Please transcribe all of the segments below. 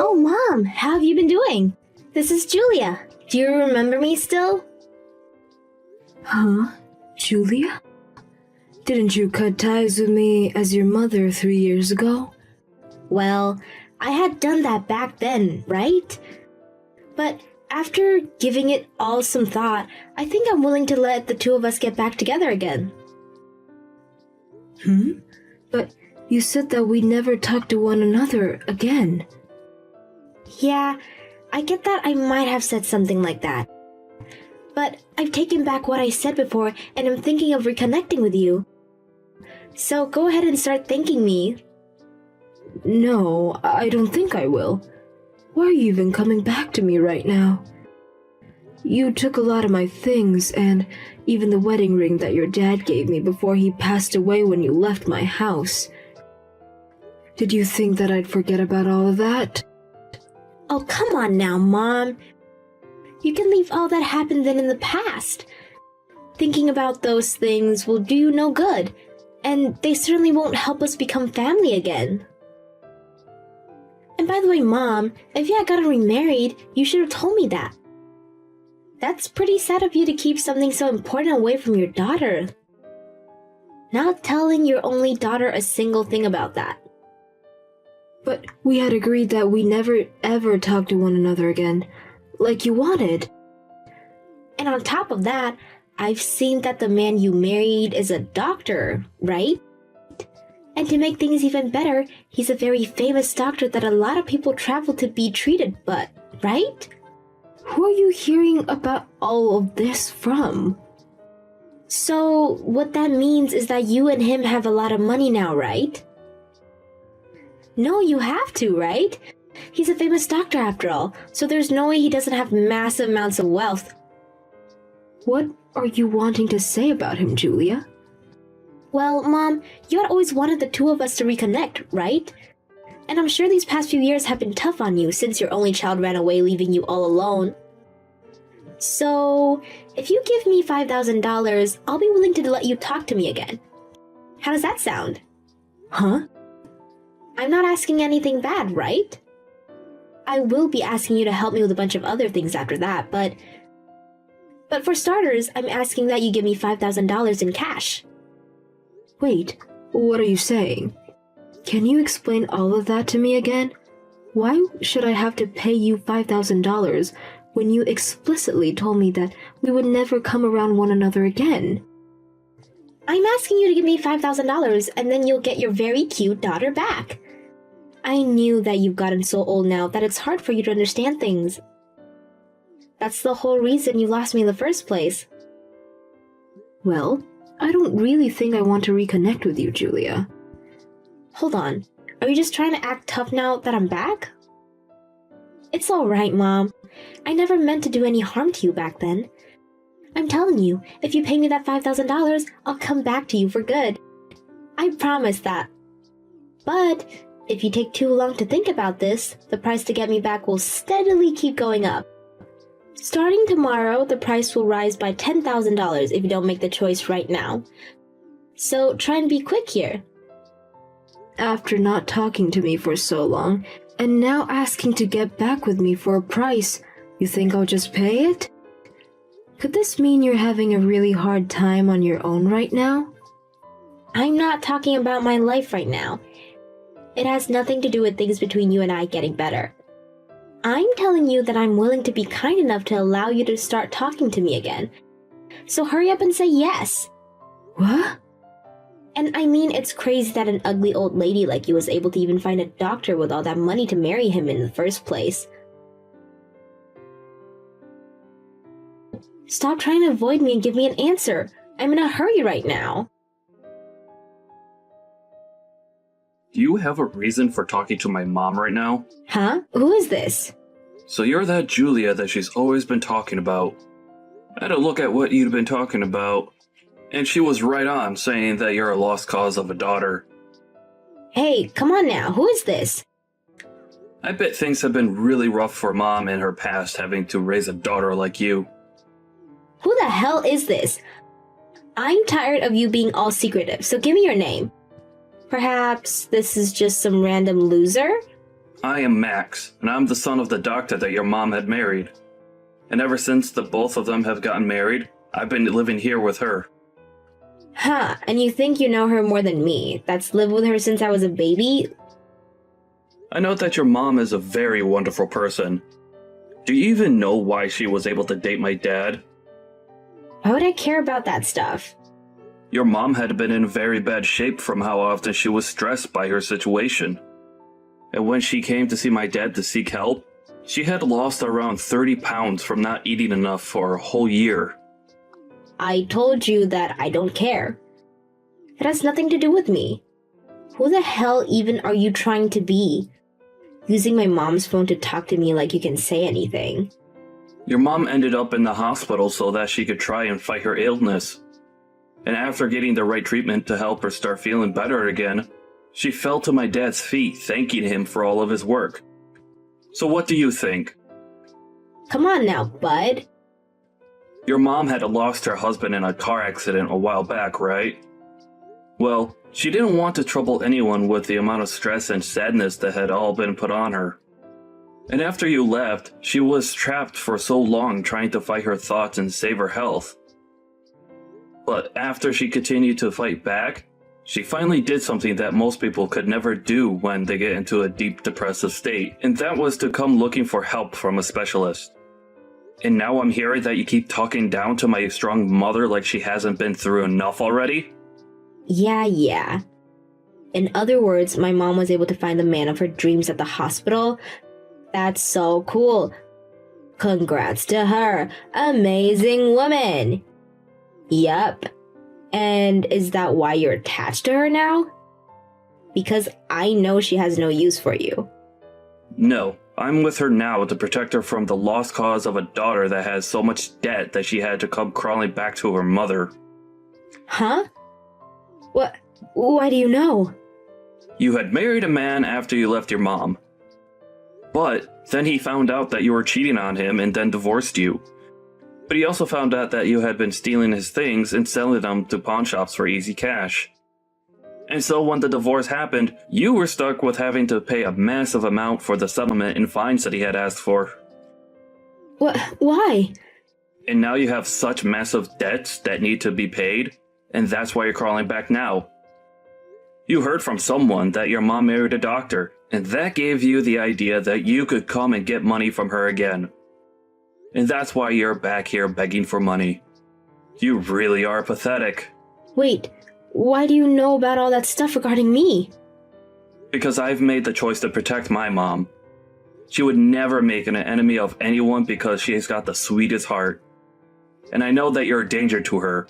Oh, Mom, how have you been doing? This is Julia. Do you remember me still? Huh? Julia? Didn't you cut ties with me as your mother 3 years ago? Well, I had done that back then, right? But after giving it all some thought, I think I'm willing to let the two of us get back together again. But you said that we'd never talk to one another again. Yeah, I get that I might have said something like that. But I've taken back what I said before and I'm thinking of reconnecting with you. So go ahead and start thanking me. No, I don't think I will. Why are you even coming back to me right now? You took a lot of my things, and even the wedding ring that your dad gave me before he passed away when you left my house. Did you think that I'd forget about all of that? Oh, come on now, Mom. You can leave all that happened then in the past. Thinking about those things will do you no good, and they certainly won't help us become family again. And by the way, Mom, if you had gotten remarried, you should have told me that. That's pretty sad of you to keep something so important away from your daughter. Not telling your only daughter a single thing about that. But we had agreed that we never ever talk to one another again, like you wanted. And on top of that, I've seen that the man you married is a doctor, right? And to make things even better, he's a very famous doctor that a lot of people travel to be treated, but, right? Who are you hearing about all of this from? So, what that means is that you and him have a lot of money now, right? No, you have to, right? He's a famous doctor after all, so there's no way he doesn't have massive amounts of wealth. What are you wanting to say about him, Julia? Well, Mom, you had always wanted the two of us to reconnect, right? And I'm sure these past few years have been tough on you since your only child ran away leaving you all alone. So, if you give me $5,000, I'll be willing to let you talk to me again. How does that sound? Huh? I'm not asking anything bad, right? I will be asking you to help me with a bunch of other things after that, but for starters, I'm asking that you give me $5,000 in cash. Wait, what are you saying? Can you explain all of that to me again? Why should I have to pay you $5,000 when you explicitly told me that we would never come around one another again? I'm asking you to give me $5,000 and then you'll get your very cute daughter back. I knew that you've gotten so old now that it's hard for you to understand things. That's the whole reason you lost me in the first place. Well, I don't really think I want to reconnect with you, Julia. Hold on, are you just trying to act tough now that I'm back? It's alright, Mom. I never meant to do any harm to you back then. I'm telling you, if you pay me that $5,000, I'll come back to you for good. I promise that. But if you take too long to think about this, the price to get me back will steadily keep going up. Starting tomorrow, the price will rise by $10,000 if you don't make the choice right now. So try and be quick here. After not talking to me for so long, and now asking to get back with me for a price, you think I'll just pay it? Could this mean you're having a really hard time on your own right now? I'm not talking about my life right now. It has nothing to do with things between you and I getting better. I'm telling you that I'm willing to be kind enough to allow you to start talking to me again. So hurry up and say yes. What? And I mean, it's crazy that an ugly old lady like you was able to even find a doctor with all that money to marry him in the first place. Stop trying to avoid me and give me an answer. I'm in a hurry right now. Do you have a reason for talking to my mom right now? Huh? Who is this? So you're that Julia that she's always been talking about. I had a look at what you'd been talking about, and she was right on saying that you're a lost cause of a daughter. Hey, come on now, who is this? I bet things have been really rough for Mom in her past having to raise a daughter like you. Who the hell is this? I'm tired of you being all secretive, so give me your name. Perhaps this is just some random loser? I am Max, and I'm the son of the doctor that your mom had married. And ever since the both of them have gotten married, I've been living here with her. Huh, and you think you know her more than me? That's lived with her since I was a baby? I know that your mom is a very wonderful person. Do you even know why she was able to date my dad? Why would I care about that stuff? Your mom had been in very bad shape from how often she was stressed by her situation. And when she came to see my dad to seek help, she had lost around 30 pounds from not eating enough for a whole year. I told you that I don't care. It has nothing to do with me. Who the hell even are you trying to be? Using my mom's phone to talk to me like you can say anything. Your mom ended up in the hospital so that she could try and fight her illness. And after getting the right treatment to help her start feeling better again, she fell to my dad's feet, thanking him for all of his work. So what do you think? Come on now, bud. Your mom had lost her husband in a car accident a while back, right? Well, she didn't want to trouble anyone with the amount of stress and sadness that had all been put on her. And after you left, she was trapped for so long trying to fight her thoughts and save her health. But after she continued to fight back, she finally did something that most people could never do when they get into a deep depressive state, and that was to come looking for help from a specialist. And now I'm hearing that you keep talking down to my strong mother like she hasn't been through enough already? Yeah. In other words, my mom was able to find the man of her dreams at the hospital. That's so cool. Congrats to her. Amazing woman. Yup. And is that why you're attached to her now? Because I know she has no use for you. No, I'm with her now to protect her from the lost cause of a daughter that has so much debt that she had to come crawling back to her mother. Huh? What? Why do you know? You had married a man after you left your mom. But then he found out that you were cheating on him and then divorced you. But he also found out that you had been stealing his things and selling them to pawn shops for easy cash. And so when the divorce happened, you were stuck with having to pay a massive amount for the settlement and fines that he had asked for. What? Why? And now you have such massive debts that need to be paid, and that's why you're crawling back now. You heard from someone that your mom married a doctor, and that gave you the idea that you could come and get money from her again. And that's why you're back here begging for money. You really are pathetic. Wait, why do you know about all that stuff regarding me? Because I've made the choice to protect my mom. She would never make an enemy of anyone because she has got the sweetest heart. And I know that you're a danger to her.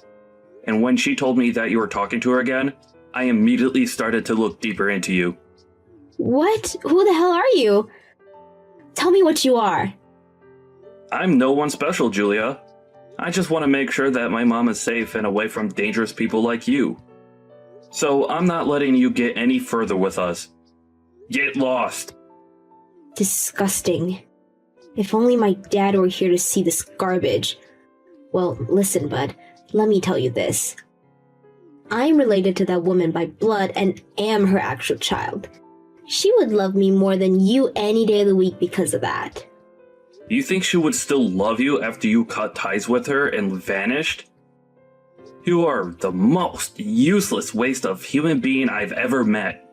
And when she told me that you were talking to her again, I immediately started to look deeper into you. What? Who the hell are you? Tell me what you are. I'm no one special, Julia. I just want to make sure that my mom is safe and away from dangerous people like you. So I'm not letting you get any further with us. Get lost. Disgusting. If only my dad were here to see this garbage. Well, listen, bud. Let me tell you this. I'm related to that woman by blood and am her actual child. She would love me more than you any day of the week because of that. You think she would still love you after you cut ties with her and vanished? You are the most useless waste of human being I've ever met.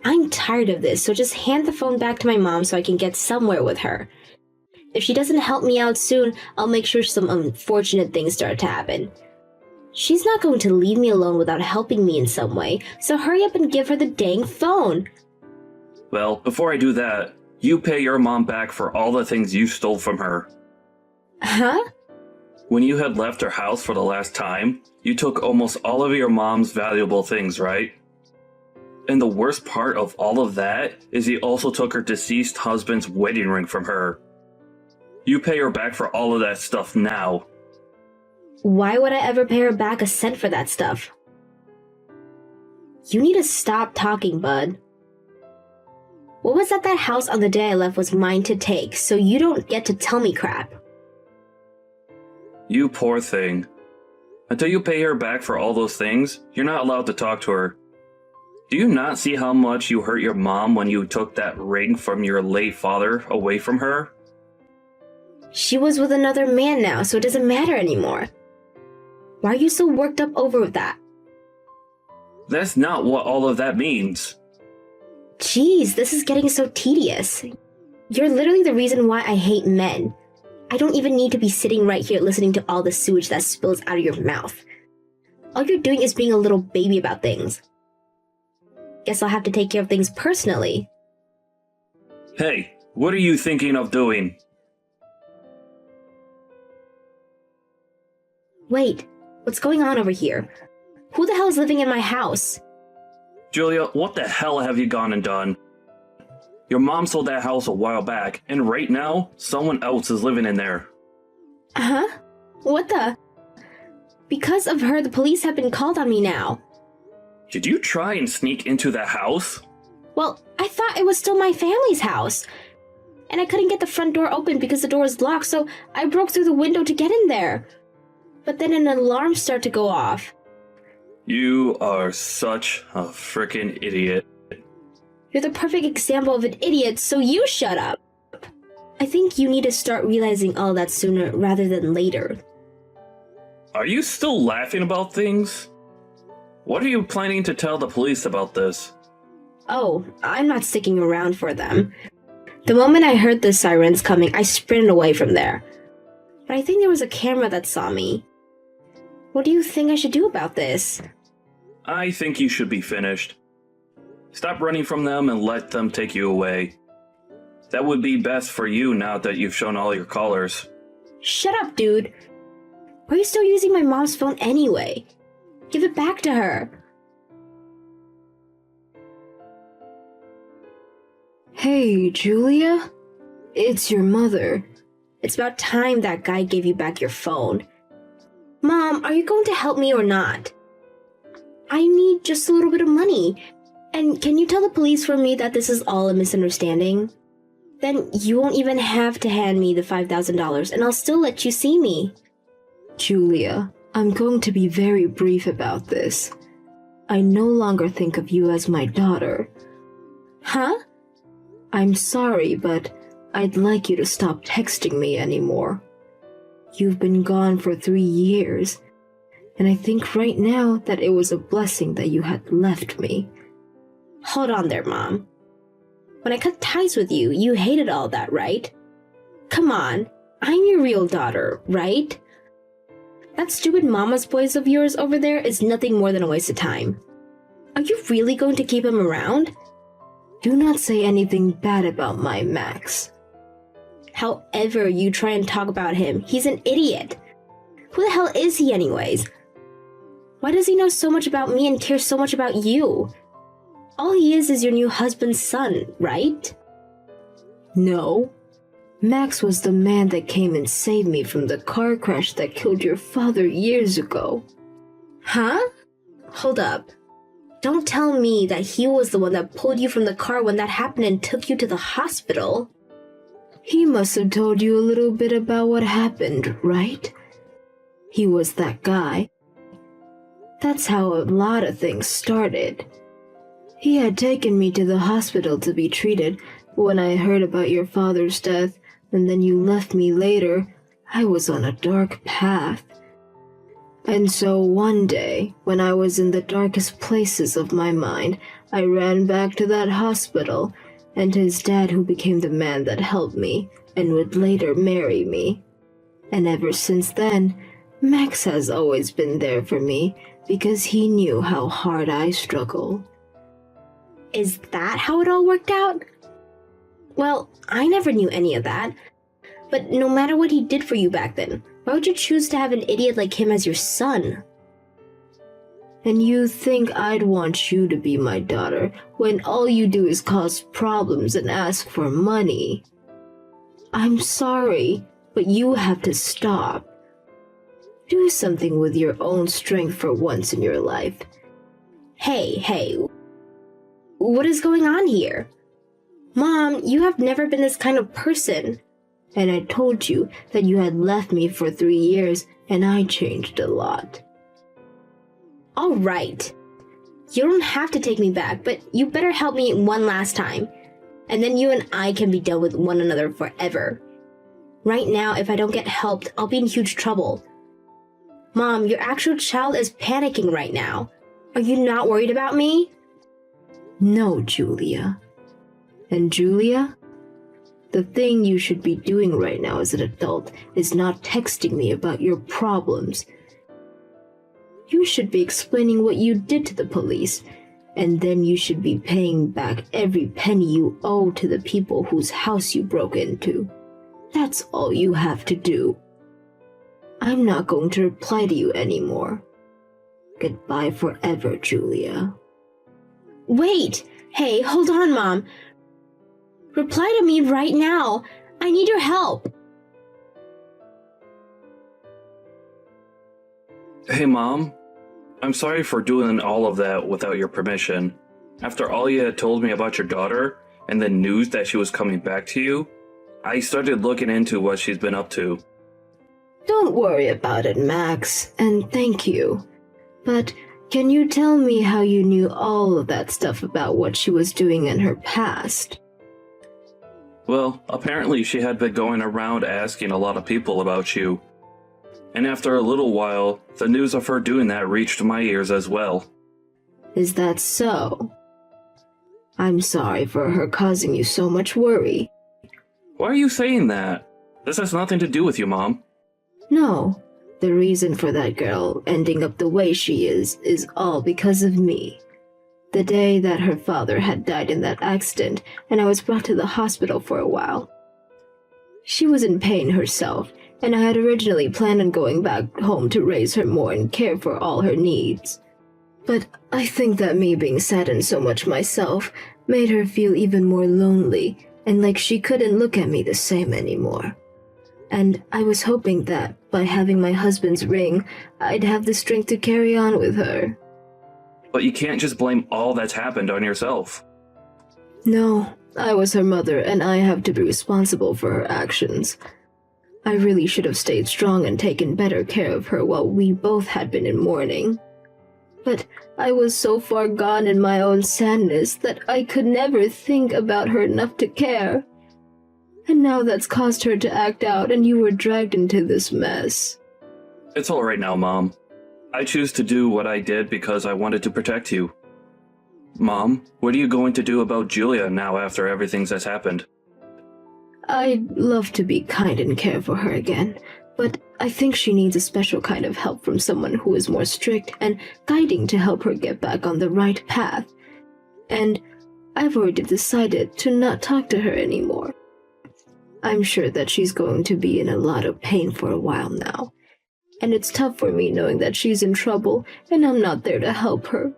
I'm tired of this, so just hand the phone back to my mom so I can get somewhere with her. If she doesn't help me out soon, I'll make sure some unfortunate things start to happen. She's not going to leave me alone without helping me in some way, so hurry up and give her the dang phone. Well, before I do that, you pay your mom back for all the things you stole from her. Huh? When you had left her house for the last time, you took almost all of your mom's valuable things, right? And the worst part of all of that is you also took her deceased husband's wedding ring from her. You pay her back for all of that stuff now. Why would I ever pay her back a cent for that stuff? You need to stop talking, bud. What was at that house on the day I left was mine to take, so you don't get to tell me crap. You poor thing. Until you pay her back for all those things, you're not allowed to talk to her. Do you not see how much you hurt your mom when you took that ring from your late father away from her? She was with another man now, so it doesn't matter anymore. Why are you so worked up over that? That's not what all of that means. Jeez, this is getting so tedious. You're literally the reason why I hate men. I don't even need to be sitting right here listening to all the sewage that spills out of your mouth. All you're doing is being a little baby about things. Guess I'll have to take care of things personally. Hey, what are you thinking of doing? Wait, what's going on over here? Who the hell is living in my house? Julia, what the hell have you gone and done? Your mom sold that house a while back, and right now, someone else is living in there. Huh? What the? Because of her, the police have been called on me now. Did you try and sneak into that house? Well, I thought it was still my family's house. And I couldn't get the front door open because the door was locked, so I broke through the window to get in there. But then an alarm started to go off. You are such a frickin' idiot. You're the perfect example of an idiot, so you shut up. I think you need to start realizing all that sooner rather than later. Are you still laughing about things? What are you planning to tell the police about this? Oh, I'm not sticking around for them. The moment I heard the sirens coming, I sprinted away from there. But I think there was a camera that saw me. What do you think I should do about this? I think you should be finished. Stop running from them and let them take you away. That would be best for you now that you've shown all your colors. Shut up, dude. Why are you still using my mom's phone anyway? Give it back to her. Hey, Julia? It's your mother. It's about time that guy gave you back your phone. Mom, are you going to help me or not? I need just a little bit of money. And can you tell the police for me that this is all a misunderstanding? Then you won't even have to hand me the $5,000 and I'll still let you see me. Julia, I'm going to be very brief about this. I no longer think of you as my daughter. Huh? I'm sorry, but I'd like you to stop texting me anymore. You've been gone for 3 years, and I think right now that it was a blessing that you had left me. Hold on there, Mom. When I cut ties with you, you hated all that, right? Come on, I'm your real daughter, right? That stupid mama's boys of yours over there is nothing more than a waste of time. Are you really going to keep him around? Do not say anything bad about my Max. However you try and talk about him, he's an idiot. Who the hell is he anyways? Why does he know so much about me and care so much about you? All he is your new husband's son, right? No. Max was the man that came and saved me from the car crash that killed your father years ago. Huh? Hold up. Don't tell me that he was the one that pulled you from the car when that happened and took you to the hospital. He must have told you a little bit about what happened, right? He was that guy. That's how a lot of things started. He had taken me to the hospital to be treated, but when I heard about your father's death, and then you left me later, I was on a dark path. And so one day, when I was in the darkest places of my mind, I ran back to that hospital, and his dad who became the man that helped me, and would later marry me. And ever since then, Max has always been there for me, because he knew how hard I struggle. Is that how it all worked out? Well, I never knew any of that. But no matter what he did for you back then, why would you choose to have an idiot like him as your son? And you think I'd want you to be my daughter when all you do is cause problems and ask for money? I'm sorry, but you have to stop. Do something with your own strength for once in your life. Hey, what is going on here? Mom, you have never been this kind of person. And I told you that you had left me for 3 years and I changed a lot. All right. You don't have to take me back, but you better help me one last time. And then you and I can be done with one another forever. Right now, if I don't get helped, I'll be in huge trouble. Mom, your actual child is panicking right now. Are you not worried about me? No, Julia. And Julia? The thing you should be doing right now as an adult is not texting me about your problems. You should be explaining what you did to the police, and then you should be paying back every penny you owe to the people whose house you broke into. That's all you have to do. I'm not going to reply to you anymore. Goodbye forever, Julia. Wait! Hey, hold on, Mom. Reply to me right now. I need your help. Hey, Mom. I'm sorry for doing all of that without your permission. After all you had told me about your daughter, and the news that she was coming back to you, I started looking into what she's been up to. Don't worry about it, Max, and thank you. But can you tell me how you knew all of that stuff about what she was doing in her past? Well, apparently she had been going around asking a lot of people about you. And after a little while, the news of her doing that reached my ears as well. Is that so? I'm sorry for her causing you so much worry. Why are you saying that? This has nothing to do with you, Mom. No, the reason for that girl ending up the way she is all because of me. The day that her father had died in that accident, and I was brought to the hospital for a while. She was in pain herself, and I had originally planned on going back home to raise her more and care for all her needs. But I think that me being saddened so much myself made her feel even more lonely, and like she couldn't look at me the same anymore. And I was hoping that, by having my husband's ring, I'd have the strength to carry on with her. But you can't just blame all that's happened on yourself. No, I was her mother, and I have to be responsible for her actions. I really should have stayed strong and taken better care of her while we both had been in mourning. But I was so far gone in my own sadness that I could never think about her enough to care. And now that's caused her to act out, and you were dragged into this mess. It's alright now, Mom. I choose to do what I did because I wanted to protect you. Mom, what are you going to do about Julia now after everything that's happened? I'd love to be kind and care for her again, but I think she needs a special kind of help from someone who is more strict and guiding to help her get back on the right path. And I've already decided to not talk to her anymore. I'm sure that she's going to be in a lot of pain for a while now, and it's tough for me knowing that she's in trouble and I'm not there to help her.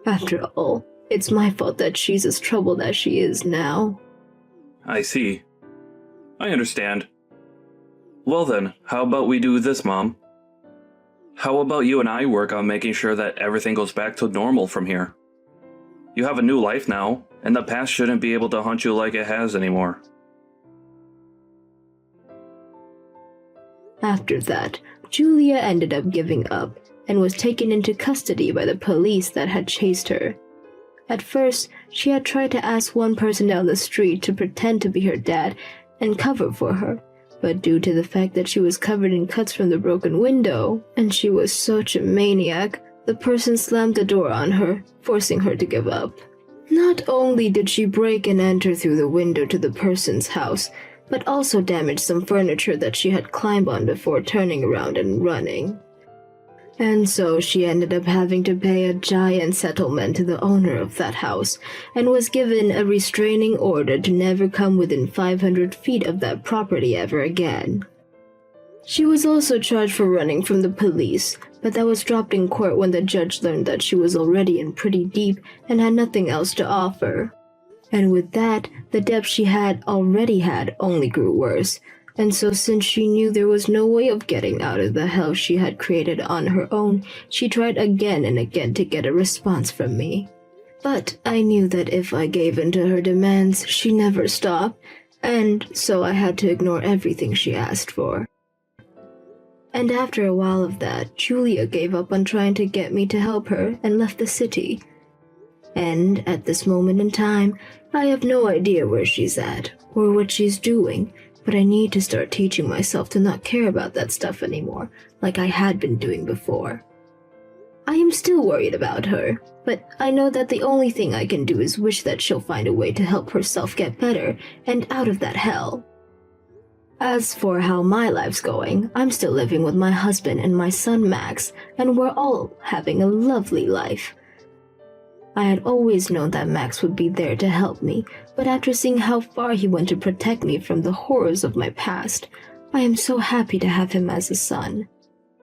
After all, it's my fault that she's as troubled as she is now. I see. I understand. Well then, how about we do this, Mom? How about you and I work on making sure that everything goes back to normal from here? You have a new life now, and the past shouldn't be able to haunt you like it has anymore. After that, Julia ended up giving up and was taken into custody by the police that had chased her. At first, she had tried to ask one person down the street to pretend to be her dad and cover for her, but due to the fact that she was covered in cuts from the broken window, and she was such a maniac, the person slammed the door on her, forcing her to give up. Not only did she break and enter through the window to the person's house, but also damaged some furniture that she had climbed on before turning around and running. And so she ended up having to pay a giant settlement to the owner of that house, and was given a restraining order to never come within 500 feet of that property ever again. She was also charged for running from the police, but that was dropped in court when the judge learned that she was already in pretty deep and had nothing else to offer. And with that, the debt she had already had only grew worse, and so since she knew there was no way of getting out of the hell she had created on her own, she tried again and again to get a response from me. But I knew that if I gave in to her demands, she never stopped, and so I had to ignore everything she asked for. And after a while of that, Julia gave up on trying to get me to help her and left the city. And at this moment in time, I have no idea where she's at or what she's doing, but I need to start teaching myself to not care about that stuff anymore, like I had been doing before. I am still worried about her, but I know that the only thing I can do is wish that she'll find a way to help herself get better and out of that hell. As for how my life's going, I'm still living with my husband and my son Max, and we're all having a lovely life. I had always known that Max would be there to help me, but after seeing how far he went to protect me from the horrors of my past, I am so happy to have him as a son.